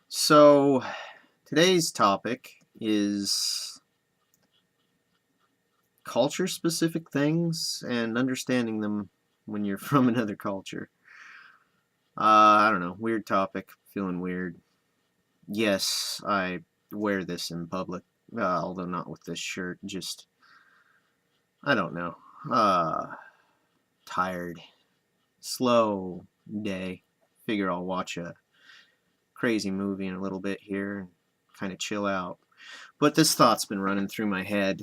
So, today's topic is culture-specific things and understanding them when you're from another culture. I don't know, weird topic, feeling weird. Yes, I wear this in public, although not with this shirt, just, I don't know, uh, tired, slow day. Figure I'll watch a crazy movie in a little bit here and kind of chill out. But this thought's been running through my head.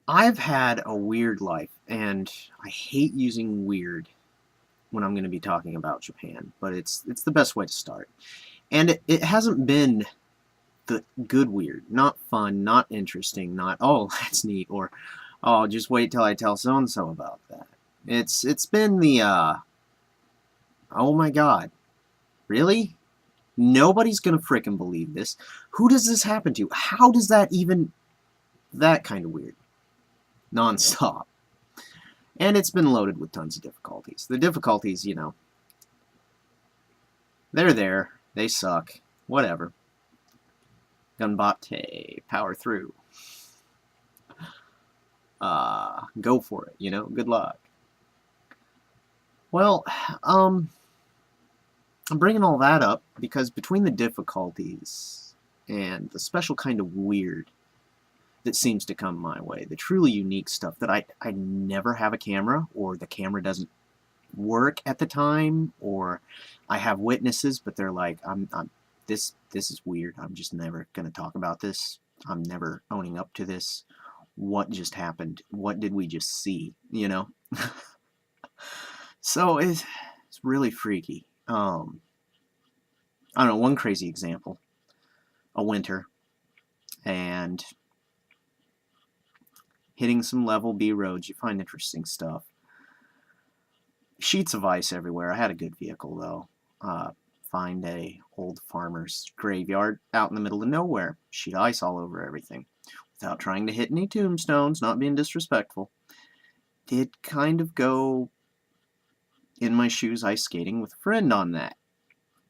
I've had a weird life, and I hate using weird when I'm going to be talking about Japan, but it's the best way to start. And it hasn't been the good weird, not fun, not interesting, not, oh, that's neat, or, oh, just wait till I tell so-and-so about that. It's been the, oh my god, really? Nobody's going to frickin' believe this. Who does this happen to? How does that even, that kind of weird? Nonstop. And it's been loaded with tons of difficulties. The difficulties, they're there. They suck. Whatever. Gunbate. Power through. Go for it, Good luck. Well, I'm bringing all that up because between the difficulties and the special kind of weird that seems to come my way, the truly unique stuff that I never have a camera, or the camera doesn't work at the time, or I have witnesses but they're like, this is weird, I'm just never gonna talk about this, I'm never owning up to this, what just happened, what did we just see, so it's really freaky. I don't know, one crazy example, a winter, and hitting some level B roads, you find interesting stuff. Sheets of ice everywhere. I had a good vehicle though. Find a old farmer's graveyard out in the middle of nowhere. Sheet of ice all over everything. Without trying to hit any tombstones, not being disrespectful. Did kind of go in my shoes ice skating with a friend on that.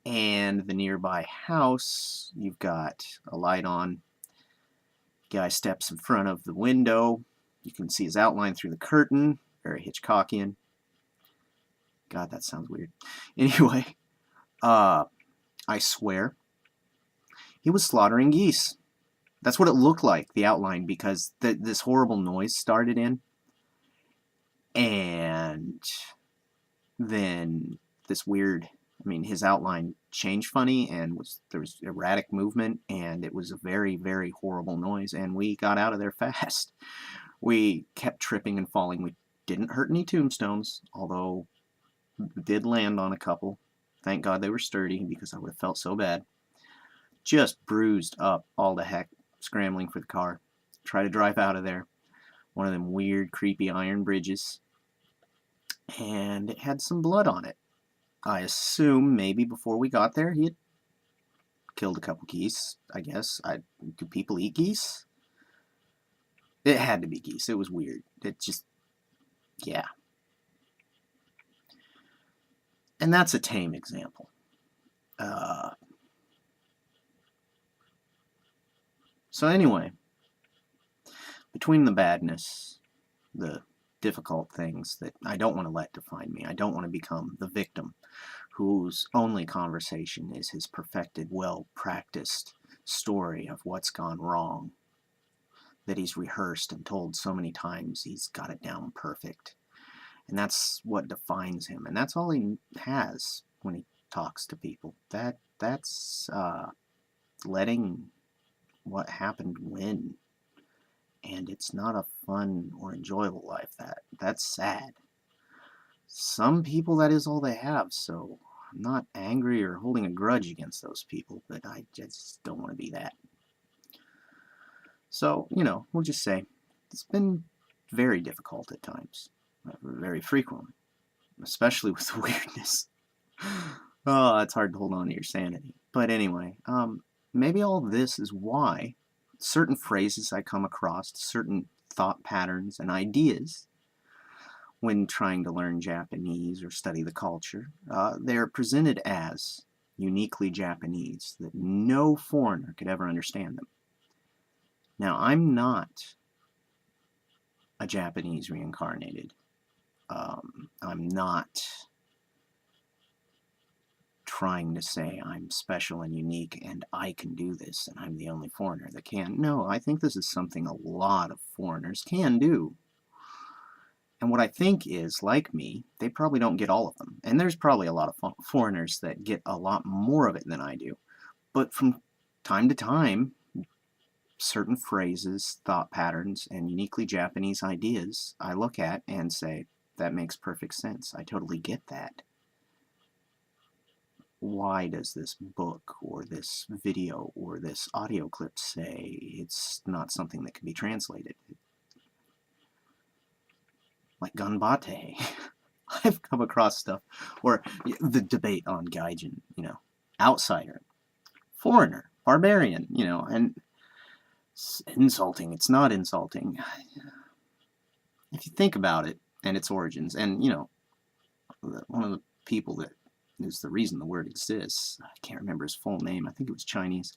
And the nearby house, you've got a light on. Guy steps in front of the window. You can see his outline through the curtain. Very Hitchcockian. God, that sounds weird. Anyway, I swear, he was slaughtering geese. That's what it looked like, the outline, because this horrible noise started in. And then this weird, his outline changed funny, and there was erratic movement, and it was a very, very horrible noise, and we got out of there fast. We kept tripping and falling. We didn't hurt any tombstones, although we did land on a couple. Thank God they were sturdy, because I would have felt so bad. Just bruised up all the heck, scrambling for the car. Try to drive out of there. One of them weird, creepy iron bridges. And it had some blood on it. I assume maybe before we got there he had killed a couple geese, I guess. Do people eat geese? It had to be geese. It was weird. It just, yeah. And that's a tame example. So anyway, between the badness, the difficult things that I don't want to let define me, I don't want to become the victim whose only conversation is his perfected, well-practiced story of what's gone wrong, that he's rehearsed and told so many times he's got it down perfect. And that's what defines him, and that's all he has when he talks to people. That's letting what happened win. And it's not a fun or enjoyable life. That's sad. Some people, that is all they have, so I'm not angry or holding a grudge against those people, but I just don't want to be that. So, we'll just say it's been very difficult at times, very frequently, especially with the weirdness. Oh, it's hard to hold on to your sanity. But anyway, maybe all this is why certain phrases I come across, certain thought patterns and ideas, when trying to learn Japanese or study the culture. They're presented as uniquely Japanese, that no foreigner could ever understand them. Now, I'm not a Japanese reincarnated. I'm not trying to say I'm special and unique and I can do this and I'm the only foreigner that can. No, I think this is something a lot of foreigners can do. And what I think is, like me, they probably don't get all of them. And there's probably a lot of foreigners that get a lot more of it than I do. But from time to time, certain phrases, thought patterns, and uniquely Japanese ideas I look at and say, that makes perfect sense. I totally get that. Why does this book or this video or this audio clip say it's not something that can be translated? Like Ganbate. I've come across stuff, or the debate on Gaijin, outsider, foreigner, barbarian, and it's insulting. It's not insulting. If you think about it and its origins, and, one of the people that is the reason the word exists, I can't remember his full name, I think it was Chinese,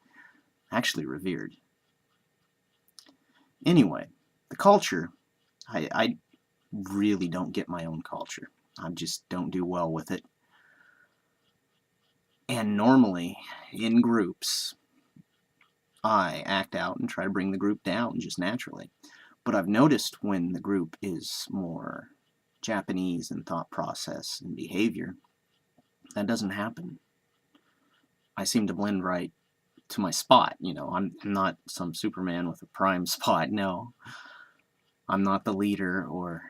actually revered. Anyway, the culture, I really don't get my own culture. I just don't do well with it. And normally, in groups, I act out and try to bring the group down just naturally. But I've noticed when the group is more Japanese in thought process and behavior, that doesn't happen. I seem to blend right to my spot. I'm not some Superman with a prime spot. No, I'm not the leader or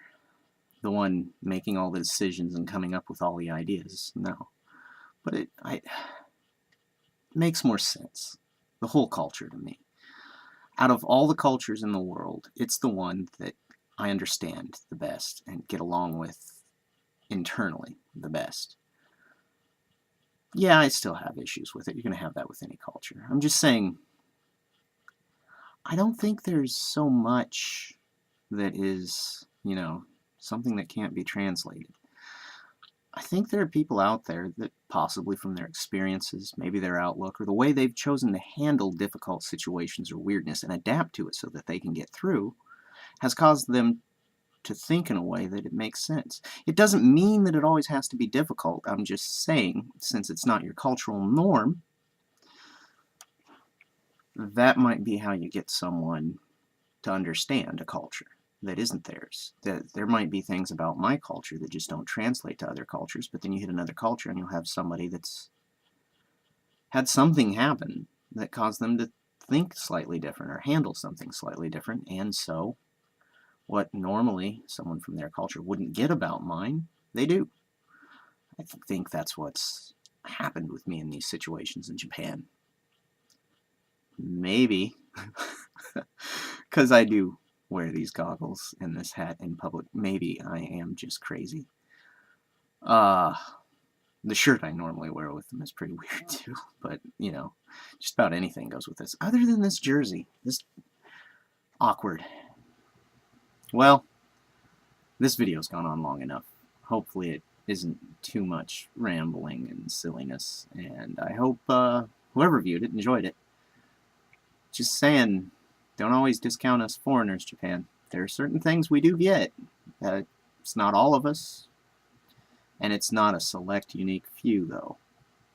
the one making all the decisions and coming up with all the ideas. No, but it makes more sense. The whole culture to me. Out of all the cultures in the world, it's the one that I understand the best and get along with internally the best. Yeah, I still have issues with it. You're going to have that with any culture. I'm just saying, I don't think there's so much that is, something that can't be translated. I think there are people out there that possibly from their experiences, maybe their outlook, or the way they've chosen to handle difficult situations or weirdness and adapt to it so that they can get through, has caused them to think in a way that it makes sense. It doesn't mean that it always has to be difficult. I'm just saying, since it's not your cultural norm, that might be how you get someone to understand a culture that isn't theirs. There might be things about my culture that just don't translate to other cultures, but then you hit another culture and you'll have somebody that's had something happen that caused them to think slightly different or handle something slightly different, and so what normally someone from their culture wouldn't get about mine, they do. I think that's what's happened with me in these situations in Japan. Maybe because I do wear these goggles and this hat in public, maybe I am just crazy. The shirt I normally wear with them is pretty weird too, but, just about anything goes with this, other than this jersey. This awkward. Well, this video's gone on long enough. Hopefully it isn't too much rambling and silliness, and I hope whoever viewed it enjoyed it. Just saying, don't always discount us foreigners, Japan. There are certain things we do get. It's not all of us, and it's not a select, unique few, though.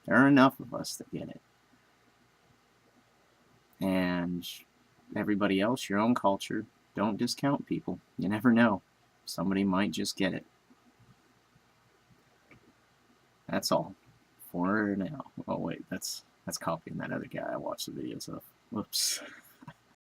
There are enough of us that get it. And everybody else, your own culture, don't discount people. You never know. Somebody might just get it. That's all. For now. Oh wait, that's copying that other guy I watched the videos of. Whoops.